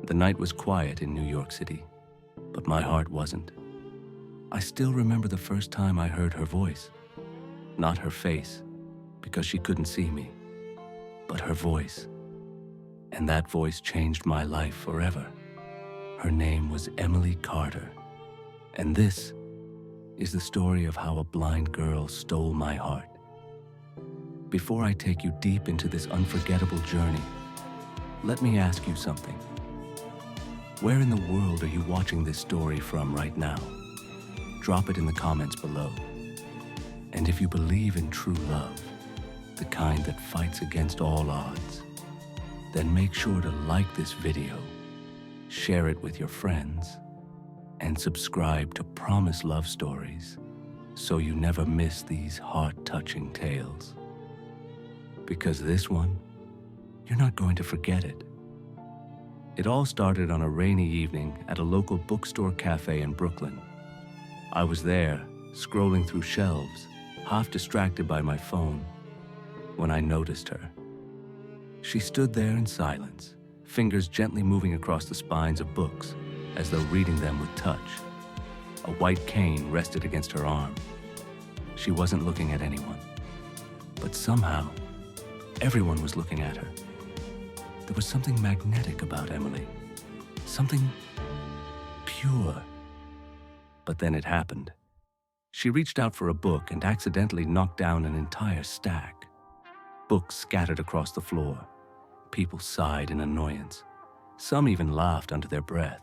The night was quiet in New York City, but my heart wasn't. I still remember the first time I heard her voice. Not her face, because she couldn't see me, but her voice. And that voice changed my life forever. Her name was Emily Carter. And this is the story of how a blind girl stole my heart. Before I take you deep into this unforgettable journey, let me ask you something. Where in the world are you watching this story from right now? Drop it in the comments below. And if you believe in true love, the kind that fights against all odds, then make sure to like this video, share it with your friends, and subscribe to Promise Love Stories so you never miss these heart-touching tales. Because this one, you're not going to forget it. It all started on a rainy evening at a local bookstore cafe in Brooklyn. I was there, scrolling through shelves, half distracted by my phone, when I noticed her. She stood there in silence, fingers gently moving across the spines of books, as though reading them with touch. A white cane rested against her arm. She wasn't looking at anyone, but somehow, everyone was looking at her. There was something magnetic about Emily, something pure. But then it happened. She reached out for a book and accidentally knocked down an entire stack. Books scattered across the floor. People sighed in annoyance. Some even laughed under their breath.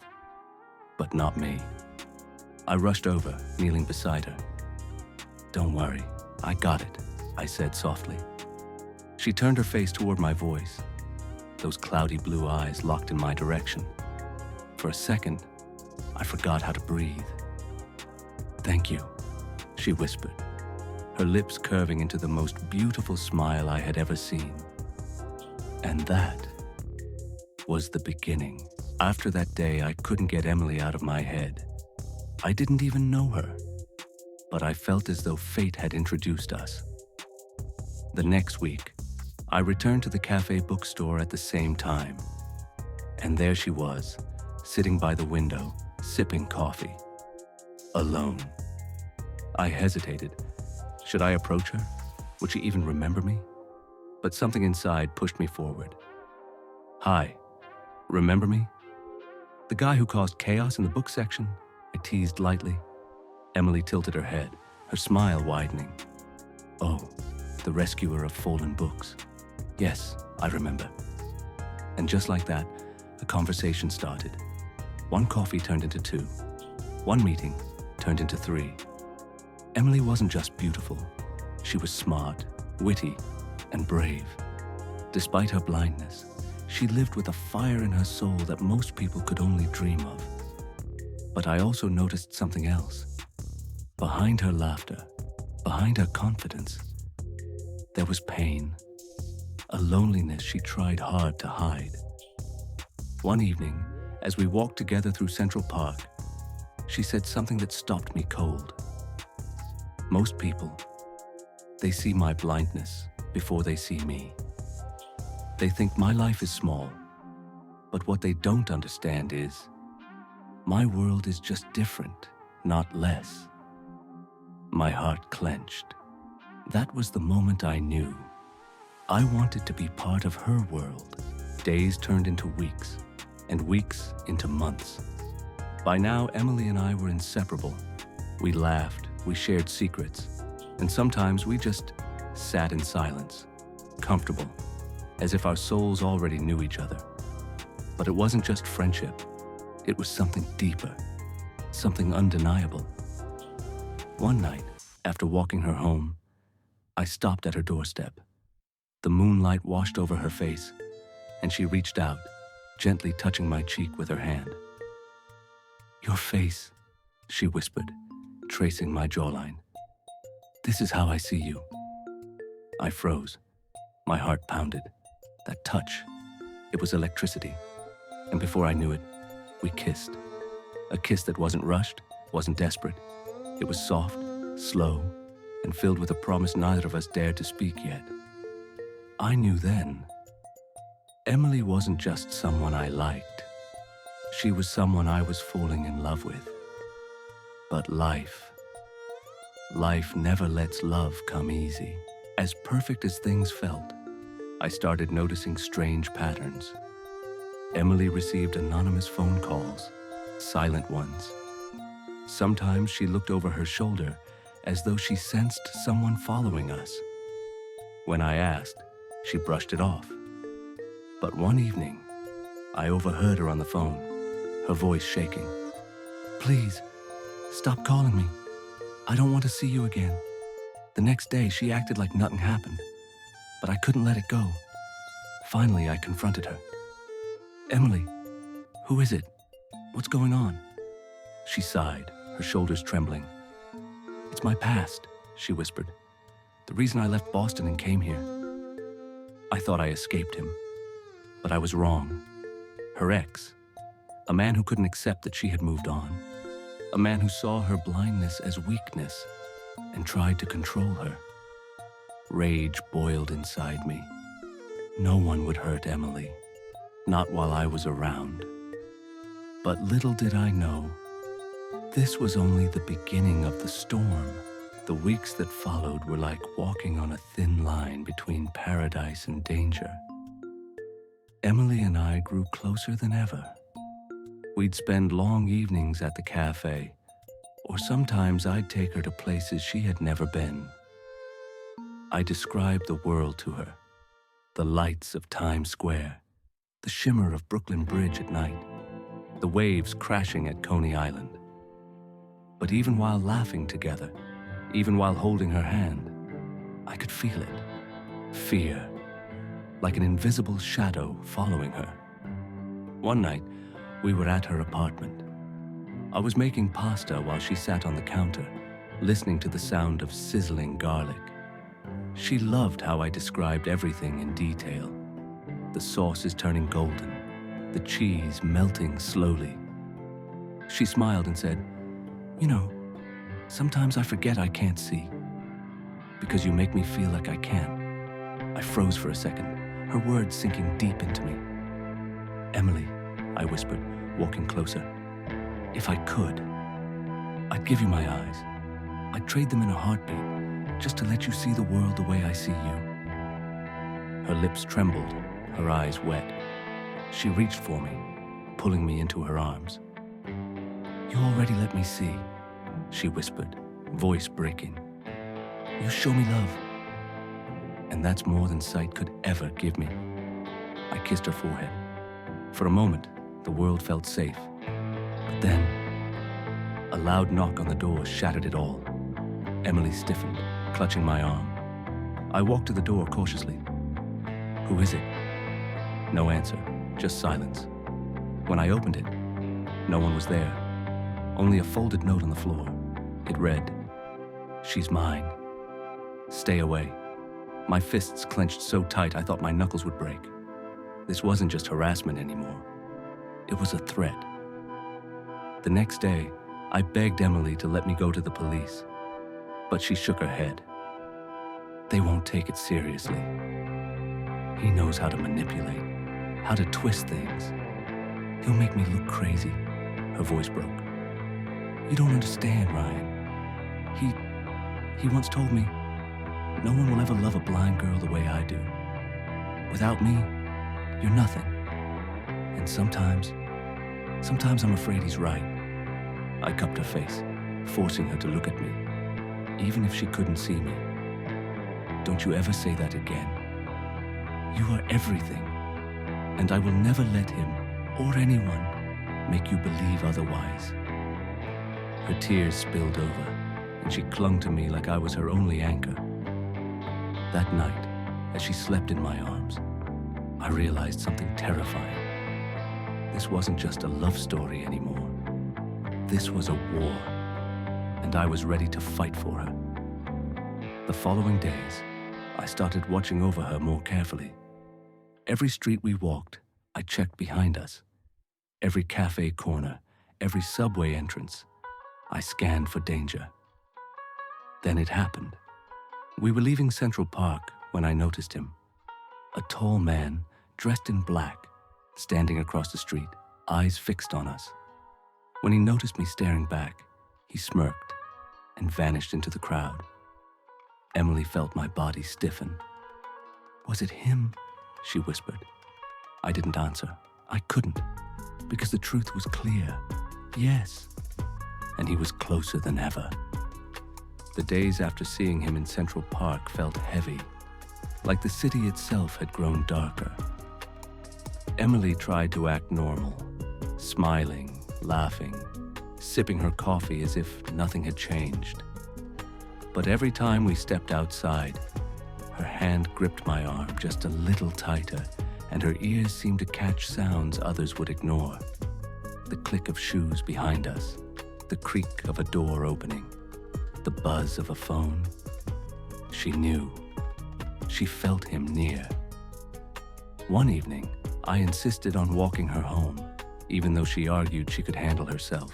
But not me. I rushed over, kneeling beside her. "Don't worry, I got it," I said softly. She turned her face toward my voice. Those cloudy blue eyes locked in my direction. For a second, I forgot how to breathe. "Thank you," she whispered, her lips curving into the most beautiful smile I had ever seen. And that was the beginning. After that day, I couldn't get Emily out of my head. I didn't even know her, but I felt as though fate had introduced us. The next week, I returned to the cafe bookstore at the same time. And there she was, sitting by the window, sipping coffee. Alone. I hesitated. Should I approach her? Would she even remember me? But something inside pushed me forward. "Hi, remember me? The guy who caused chaos in the book section?" I teased lightly. Emily tilted her head, her smile widening. "Oh, the rescuer of fallen books. Yes, I remember." And just like that, a conversation started. One coffee turned into two. One meeting turned into three. Emily wasn't just beautiful. She was smart, witty, and brave. Despite her blindness, she lived with a fire in her soul that most people could only dream of. But I also noticed something else. Behind her laughter, behind her confidence, there was pain. A loneliness she tried hard to hide. One evening, as we walked together through Central Park, she said something that stopped me cold. Most people, they see my blindness before they see me. They think my life is small, but what they don't understand is, my world is just different, not less. My heart clenched. That was the moment I knew. I wanted to be part of her world. Days turned into weeks, and weeks into months. By now, Emily and I were inseparable. We laughed, we shared secrets, and sometimes we just sat in silence, comfortable, as if our souls already knew each other. But it wasn't just friendship. It was something deeper, something undeniable. One night, after walking her home, I stopped at her doorstep. The moonlight washed over her face, and she reached out, gently touching my cheek with her hand. "Your face," she whispered, tracing my jawline. "This is how I see you." I froze. My heart pounded. That touch, it was electricity. And before I knew it, we kissed. A kiss that wasn't rushed, wasn't desperate. It was soft, slow, and filled with a promise neither of us dared to speak yet. I knew then, Emily wasn't just someone I liked. She was someone I was falling in love with. But life never lets love come easy. As perfect as things felt, I started noticing strange patterns. Emily received anonymous phone calls, silent ones. Sometimes she looked over her shoulder as though she sensed someone following us. When I asked, she brushed it off. But one evening, I overheard her on the phone, her voice shaking. "Please, stop calling me. I don't want to see you again." The next day, she acted like nothing happened, but I couldn't let it go. Finally, I confronted her. "Emily, who is it? What's going on?" She sighed, her shoulders trembling. "It's my past," she whispered. "The reason I left Boston and came here." I thought I escaped him, but I was wrong. Her ex, a man who couldn't accept that she had moved on, a man who saw her blindness as weakness and tried to control her. Rage boiled inside me. No one would hurt Emily, not while I was around. But little did I know, this was only the beginning of the storm. The weeks that followed were like walking on a thin line between paradise and danger. Emily and I grew closer than ever. We'd spend long evenings at the cafe, or sometimes I'd take her to places she had never been. I described the world to her, the lights of Times Square, the shimmer of Brooklyn Bridge at night, the waves crashing at Coney Island. But even while laughing together, even while holding her hand, I could feel it. Fear, like an invisible shadow following her. One night, we were at her apartment. I was making pasta while she sat on the counter, listening to the sound of sizzling garlic. She loved how I described everything in detail. The sauce is turning golden, the cheese melting slowly. She smiled and said, "You know, sometimes I forget I can't see, because you make me feel like I can." I froze for a second, her words sinking deep into me. "Emily," I whispered, walking closer, "if I could, I'd give you my eyes. I'd trade them in a heartbeat, just to let you see the world the way I see you." Her lips trembled, her eyes wet. She reached for me, pulling me into her arms. "You already let me see," she whispered, voice breaking. "You show me love. And that's more than sight could ever give me." I kissed her forehead. For a moment, the world felt safe. But then, a loud knock on the door shattered it all. Emily stiffened, clutching my arm. I walked to the door cautiously. "Who is it?" No answer, just silence. When I opened it, no one was there. Only a folded note on the floor. It read, "She's mine. Stay away." My fists clenched so tight I thought my knuckles would break. This wasn't just harassment anymore. It was a threat. The next day, I begged Emily to let me go to the police, but she shook her head. "They won't take it seriously. He knows how to manipulate, how to twist things. He'll make me look crazy." Her voice broke. "You don't understand, Ryan. He once told me, no one will ever love a blind girl the way I do. Without me, you're nothing. And sometimes I'm afraid he's right." I cupped her face, forcing her to look at me, even if she couldn't see me. "Don't you ever say that again. You are everything, and I will never let him or anyone make you believe otherwise." Her tears spilled over, and she clung to me like I was her only anchor. That night, as she slept in my arms, I realized something terrifying. This wasn't just a love story anymore. This was a war, and I was ready to fight for her. The following days, I started watching over her more carefully. Every street we walked, I checked behind us. Every cafe corner, every subway entrance, I scanned for danger. Then it happened. We were leaving Central Park when I noticed him. A tall man, dressed in black, standing across the street. eyes fixed on us. When he noticed me staring back, he smirked and vanished into the crowd. Emily felt my body stiffen. "Was it him?" she whispered. I didn't answer. I couldn't, because the truth was clear. Yes. And he was closer than ever. The days after seeing him in Central Park felt heavy, like the city itself had grown darker. Emily tried to act normal, smiling, laughing, sipping her coffee as if nothing had changed. But every time we stepped outside, her hand gripped my arm just a little tighter, and her ears seemed to catch sounds others would ignore. The click of shoes behind us, the creak of a door opening, the buzz of a phone. She knew. She felt him near. One evening, I insisted on walking her home, even though she argued she could handle herself.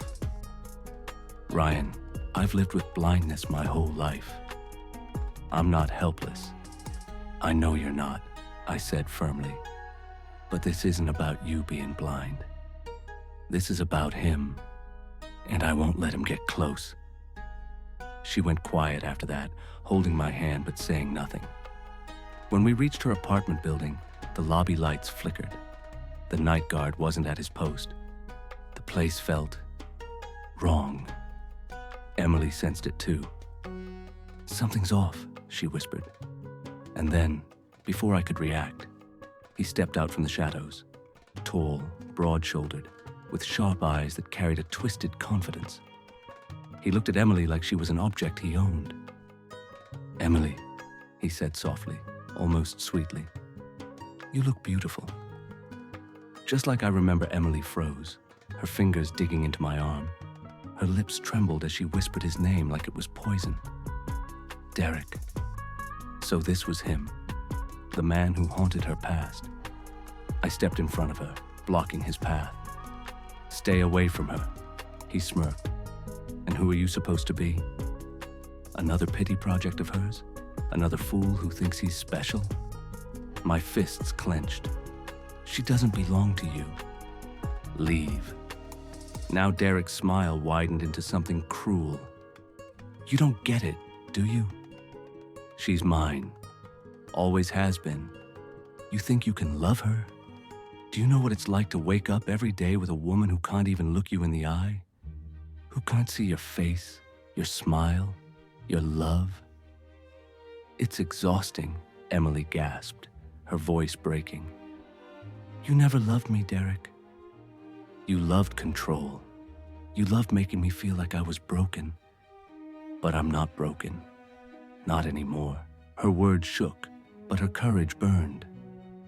"Ryan, I've lived with blindness my whole life. I'm not helpless." "I know you're not," I said firmly. "But this isn't about you being blind. This is about him, and I won't let him get close." She went quiet after that, holding my hand but saying nothing. When we reached her apartment building, the lobby lights flickered. The night guard wasn't at his post. The place felt wrong. Emily sensed it too. "Something's off," she whispered. And then, before I could react, he stepped out from the shadows, tall, broad-shouldered, with sharp eyes that carried a twisted confidence. He looked at Emily like she was an object he owned. "Emily," he said softly, almost sweetly, "you look beautiful." Just like I remember, Emily froze, her fingers digging into my arm. Her lips trembled as she whispered his name like it was poison. Derek. So this was him, the man who haunted her past. I stepped in front of her, blocking his path. "Stay away from her," he smirked. "And who are you supposed to be? Another pity project of hers? Another fool who thinks he's special?" My fists clenched. "She doesn't belong to you. Leave." Now Derek's smile widened into something cruel. "You don't get it, do you? She's mine. Always has been. You think you can love her? Do you know what it's like to wake up every day with a woman who can't even look you in the eye? Who can't see your face, your smile, your love?" "It's exhausting," Emily gasped, her voice breaking. "You never loved me, Derek. You loved control. You loved making me feel like I was broken. But I'm not broken. Not anymore." Her words shook, but her courage burned.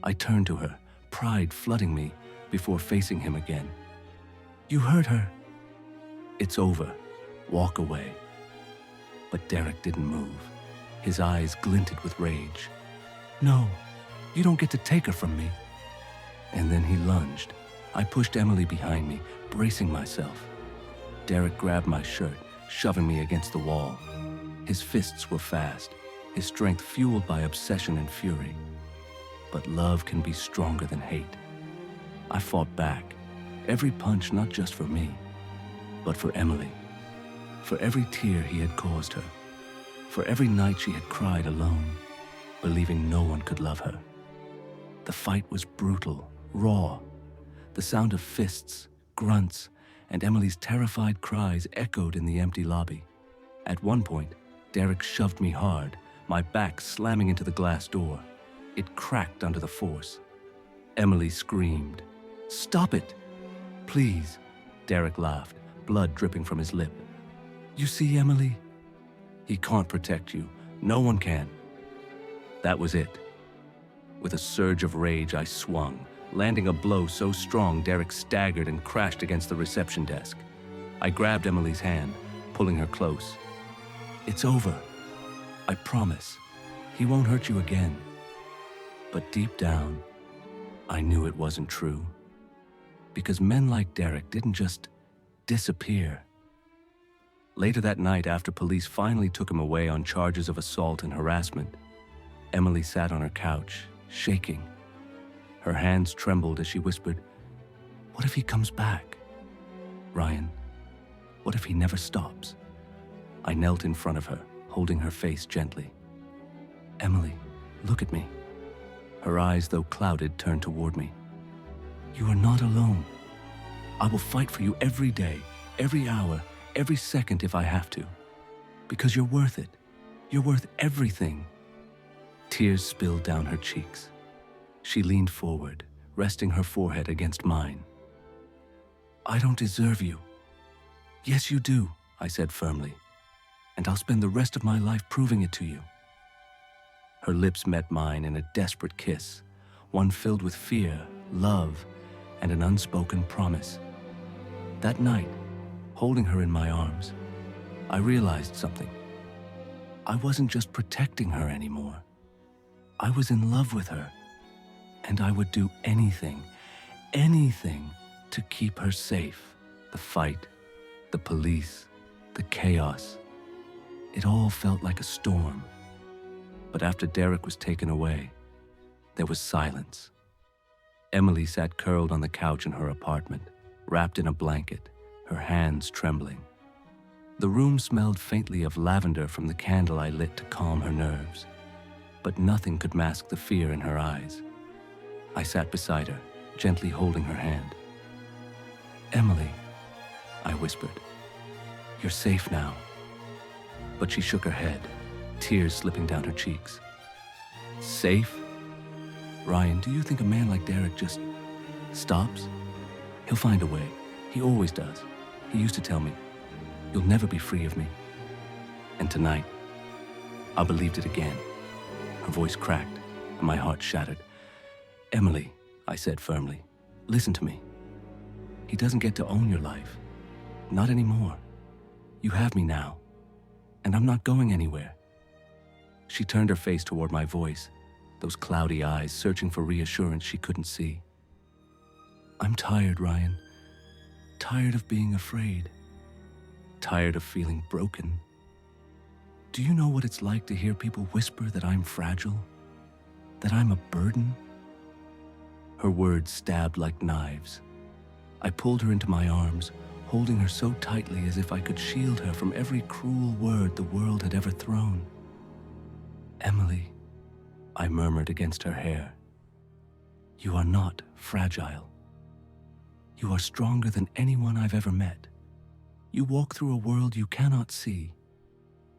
I turned to her, pride flooding me, before facing him again. "You hurt her." "It's over. Walk away." But Derek didn't move. His eyes glinted with rage. "No, you don't get to take her from me." And then he lunged. I pushed Emily behind me, bracing myself. Derek grabbed my shirt, shoving me against the wall. His fists were fast, his strength fueled by obsession and fury. But love can be stronger than hate. I fought back, every punch not just for me, but for Emily, for every tear he had caused her, for every night she had cried alone, believing no one could love her. The fight was brutal, raw. The sound of fists, grunts, and Emily's terrified cries echoed in the empty lobby. At one point, Derek shoved me hard, my back slamming into the glass door. It cracked under the force. Emily screamed, "Stop it! Please!" Derek laughed, blood dripping from his lip. "You see, Emily? He can't protect you. No one can." That was it. With a surge of rage, I swung, landing a blow so strong Derek staggered and crashed against the reception desk. I grabbed Emily's hand, pulling her close. "It's over. I promise. He won't hurt you again." But deep down, I knew it wasn't true. Because men like Derek didn't just disappear. Later that night, after police finally took him away on charges of assault and harassment, Emily sat on her couch, shaking. Her hands trembled as she whispered, What if he comes back? Ryan, what if he never stops? I knelt in front of her, holding her face gently. Emily, look at me. Her eyes, though clouded, turned toward me. You are not alone. I will fight for you every day, every hour, every second if I have to. Because you're worth it. You're worth everything. Tears spilled down her cheeks. She leaned forward, resting her forehead against mine. I don't deserve you. Yes, you do, I said firmly. And I'll spend the rest of my life proving it to you. Her lips met mine in a desperate kiss, one filled with fear, love, and an unspoken promise. That night, holding her in my arms, I realized something. I wasn't just protecting her anymore. I was in love with her, and I would do anything to keep her safe. The fight, the police, the chaos. It all felt like a storm. But after Derek was taken away, there was silence. Emily sat curled on the couch in her apartment, wrapped in a blanket, her hands trembling. The room smelled faintly of lavender from the candle I lit to calm her nerves, but nothing could mask the fear in her eyes. I sat beside her, gently holding her hand. Emily, I whispered, you're safe now. But she shook her head, tears slipping down her cheeks. Safe? Ryan, do you think a man like Derek just stops? He'll find a way. He always does. He used to tell me, you'll never be free of me. And tonight, I believed it again. Her voice cracked, and my heart shattered. Emily, I said firmly, listen to me. He doesn't get to own your life. Not anymore. You have me now, and I'm not going anywhere. She turned her face toward my voice, those cloudy eyes searching for reassurance she couldn't see. I'm tired, Ryan. Tired of being afraid. Tired of feeling broken. Do you know what it's like to hear people whisper that I'm fragile? That I'm a burden? Her words stabbed like knives. I pulled her into my arms, holding her so tightly as if I could shield her from every cruel word the world had ever thrown. Emily, I murmured against her hair, you are not fragile. You are stronger than anyone I've ever met. You walk through a world you cannot see,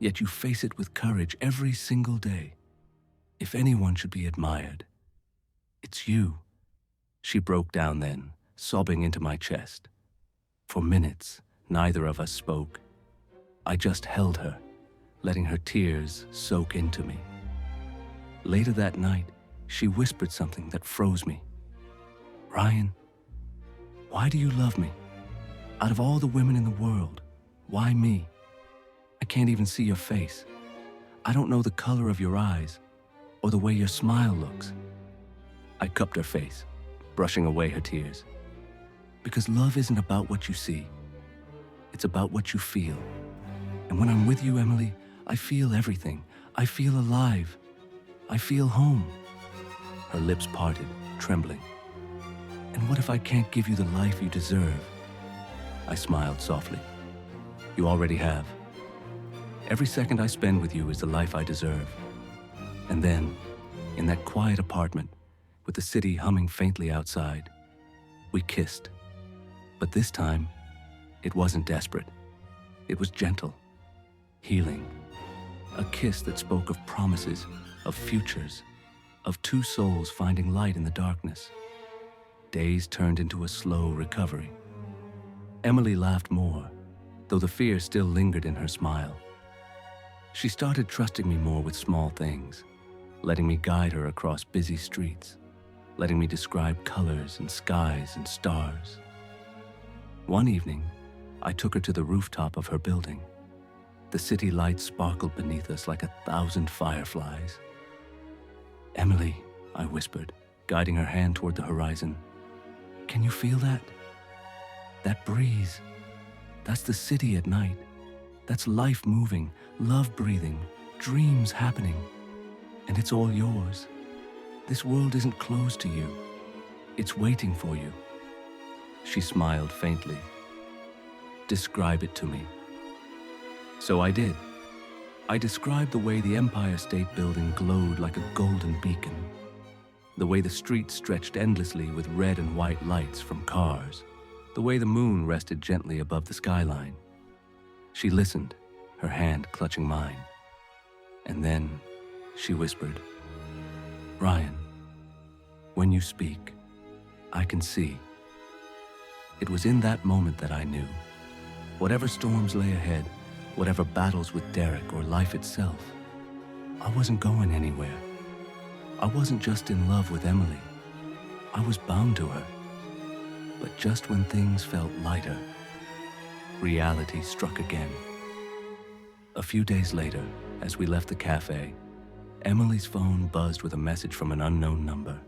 yet you face it with courage every single day. If anyone should be admired, it's you. She broke down then, sobbing into my chest. For minutes, neither of us spoke. I just held her, letting her tears soak into me. Later that night, she whispered something that froze me. Ryan, why do you love me? Out of all the women in the world, why me? I can't even see your face. I don't know the color of your eyes or the way your smile looks. I cupped her face, brushing away her tears. Because love isn't about what you see. It's about what you feel. And when I'm with you, Emily, I feel everything. I feel alive. I feel home. Her lips parted, trembling. And what if I can't give you the life you deserve? I smiled softly. You already have. Every second I spend with you is the life I deserve. And then, in that quiet apartment, with the city humming faintly outside, we kissed. But this time, it wasn't desperate. It was gentle, healing. A kiss that spoke of promises, of futures, of two souls finding light in the darkness. Days turned into a slow recovery. Emily laughed more, though the fear still lingered in her smile. She started trusting me more with small things, letting me guide her across busy streets, letting me describe colors and skies and stars. One evening, I took her to the rooftop of her building. The city lights sparkled beneath us like 1,000 fireflies. Emily, I whispered, guiding her hand toward the horizon. Can you feel that? That breeze. That's the city at night. That's life moving, love breathing, dreams happening. And it's all yours. This world isn't closed to you. It's waiting for you. She smiled faintly. Describe it to me. So I did. I described the way the Empire State Building glowed like a golden beacon, the way the streets stretched endlessly with red and white lights from cars, the way the moon rested gently above the skyline. She listened, her hand clutching mine. And then she whispered, "Ryan, when you speak, I can see." It was in that moment that I knew. Whatever storms lay ahead, whatever battles with Derek or life itself, I wasn't going anywhere. I wasn't just in love with Emily. I was bound to her. But just when things felt lighter, reality struck again. A few days later, as we left the cafe, Emily's phone buzzed with a message from an unknown number.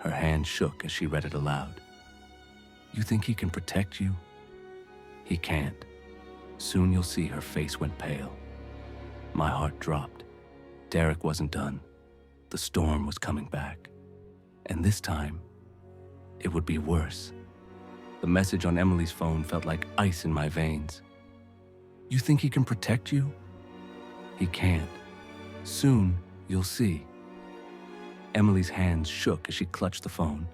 Her hand shook as she read it aloud. "You think he can protect you? He can't." Soon you'll see. Her face went pale. My heart dropped. Derek wasn't done. The storm was coming back. And this time, it would be worse. The message on Emily's phone felt like ice in my veins. "You think he can protect you? He can't. Soon you'll see." Emily's hands shook as she clutched the phone.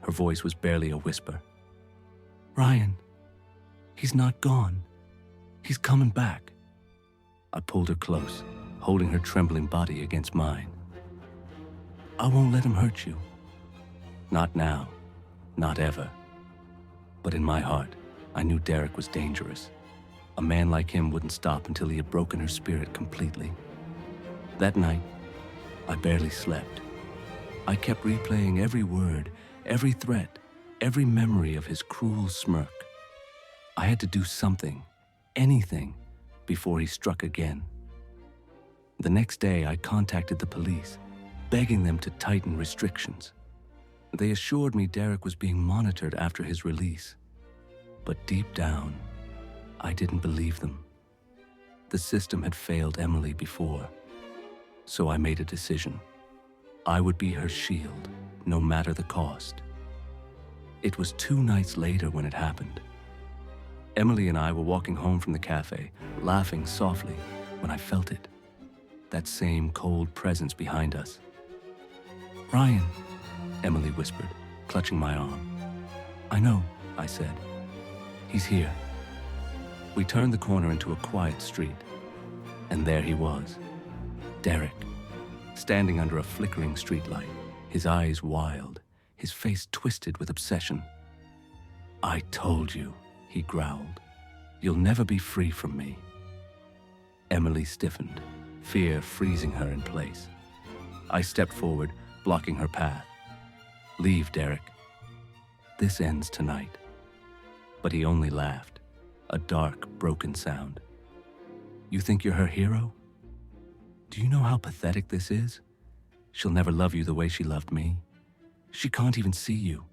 Her voice was barely a whisper. "Ryan, he's not gone. He's coming back." I pulled her close, holding her trembling body against mine. "I won't let him hurt you. Not now, not ever." But in my heart, I knew Derek was dangerous. A man like him wouldn't stop until he had broken her spirit completely. That night, I barely slept. I kept replaying every word, every threat, every memory of his cruel smirk. I had to do something, anything, before he struck again. The next day, I contacted the police, begging them to tighten restrictions. They assured me Derek was being monitored after his release. But deep down, I didn't believe them. The system had failed Emily before, so I made a decision. I would be her shield, no matter the cost. It was 2 nights later when it happened. Emily and I were walking home from the cafe, laughing softly, when I felt it. That same cold presence behind us. "Ryan," Emily whispered, clutching my arm. "I know," I said. "He's here." We turned the corner into a quiet street, and there he was, Derek, standing under a flickering streetlight, his eyes wild, his face twisted with obsession. "I told you," he growled. "You'll never be free from me." Emily stiffened, fear freezing her in place. I stepped forward, blocking her path. "Leave, Derek. This ends tonight." But he only laughed, a dark, broken sound. "You think you're her hero? Do you know how pathetic this is? She'll never love you the way she loved me. She can't even see you."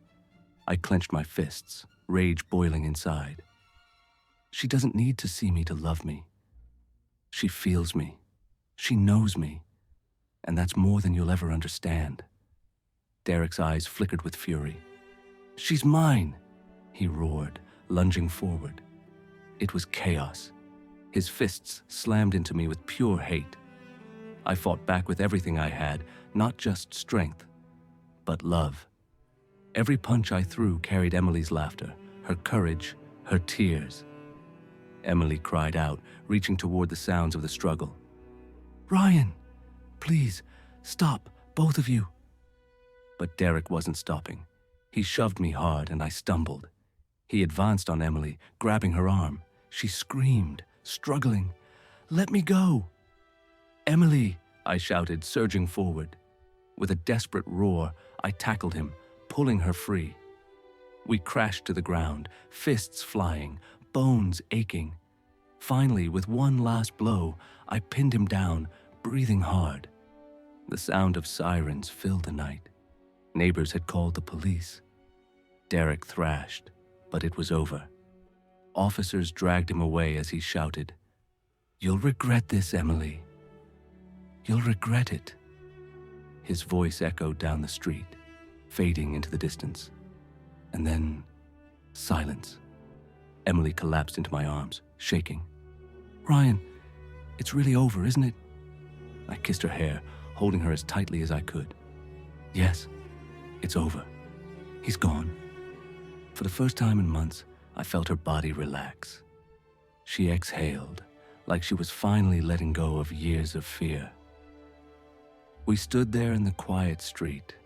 I clenched my fists, rage boiling inside. "She doesn't need to see me to love me. She feels me. She knows me. And that's more than you'll ever understand." Derek's eyes flickered with fury. "She's mine!" he roared, lunging forward. It was chaos. His fists slammed into me with pure hate. I fought back with everything I had, not just strength, but love. Every punch I threw carried Emily's laughter, her courage, her tears. Emily cried out, reaching toward the sounds of the struggle. "Ryan, please, stop, both of you." But Derek wasn't stopping. He shoved me hard and I stumbled. He advanced on Emily, grabbing her arm. She screamed, struggling. "Let me go!" "Emily!" I shouted, surging forward. With a desperate roar, I tackled him, pulling her free. We crashed to the ground, fists flying, bones aching. Finally, with one last blow, I pinned him down, breathing hard. The sound of sirens filled the night. Neighbors had called the police. Derek thrashed, but it was over. Officers dragged him away as he shouted, "You'll regret this, Emily. You'll regret it." His voice echoed down the street, fading into the distance. And then, Silence. Emily collapsed into my arms, shaking. "Ryan, it's really over, isn't it?" I kissed her hair, holding her as tightly as I could. "Yes, it's over. He's gone." For the first time in months, I felt her body relax. She exhaled, like she was finally letting go of years of fear. We stood there in the quiet street,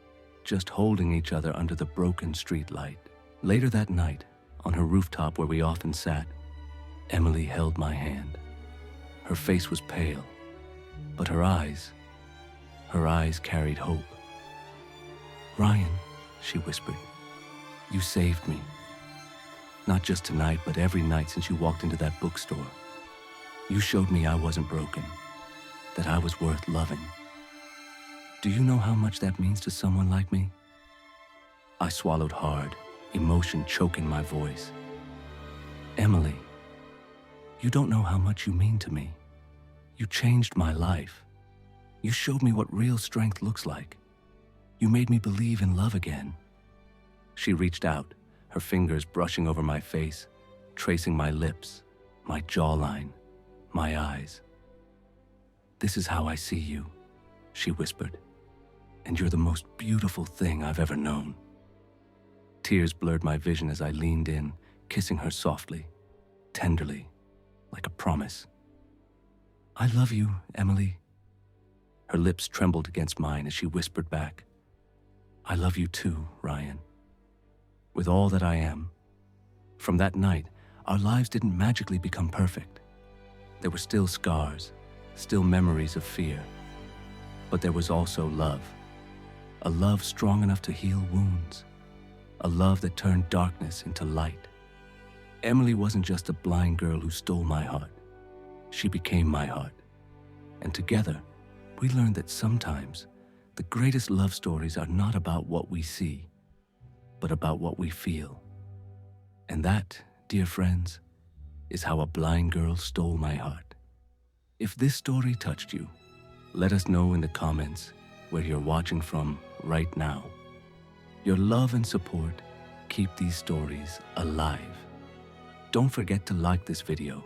just holding each other under the broken street light. Later that night, on her rooftop where we often sat, Emily held my hand. Her face was pale, but her eyes carried hope. "Ryan," she whispered, "you saved me. Not just tonight, but every night since you walked into that bookstore. You showed me I wasn't broken, that I was worth loving. Do you know how much that means to someone like me?" I swallowed hard, emotion choking my voice. "Emily, you don't know how much you mean to me. You changed my life. You showed me what real strength looks like. You made me believe in love again." She reached out, her fingers brushing over my face, tracing my lips, my jawline, my eyes. "This is how I see you," she whispered, "and you're the most beautiful thing I've ever known." Tears blurred my vision as I leaned in, kissing her softly, tenderly, like a promise. "I love you, Emily." Her lips trembled against mine as she whispered back, "I love you too, Ryan. With all that I am." From that night, our lives didn't magically become perfect. There were still scars, still memories of fear. But there was also love. A love strong enough to heal wounds. A love that turned darkness into light. Emily wasn't just a blind girl who stole my heart. She became my heart. And together, we learned that sometimes the greatest love stories are not about what we see, but about what we feel. And that, dear friends, is how a blind girl stole my heart. If this story touched you, let us know in the comments where you're watching from right now. Your love and support keep these stories alive. Don't forget to like this video,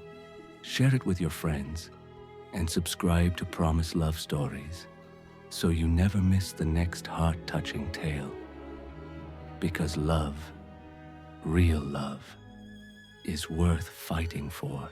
share it with your friends, and subscribe to Promise Love Stories so you never miss the next heart-touching tale. Because love, real love, is worth fighting for.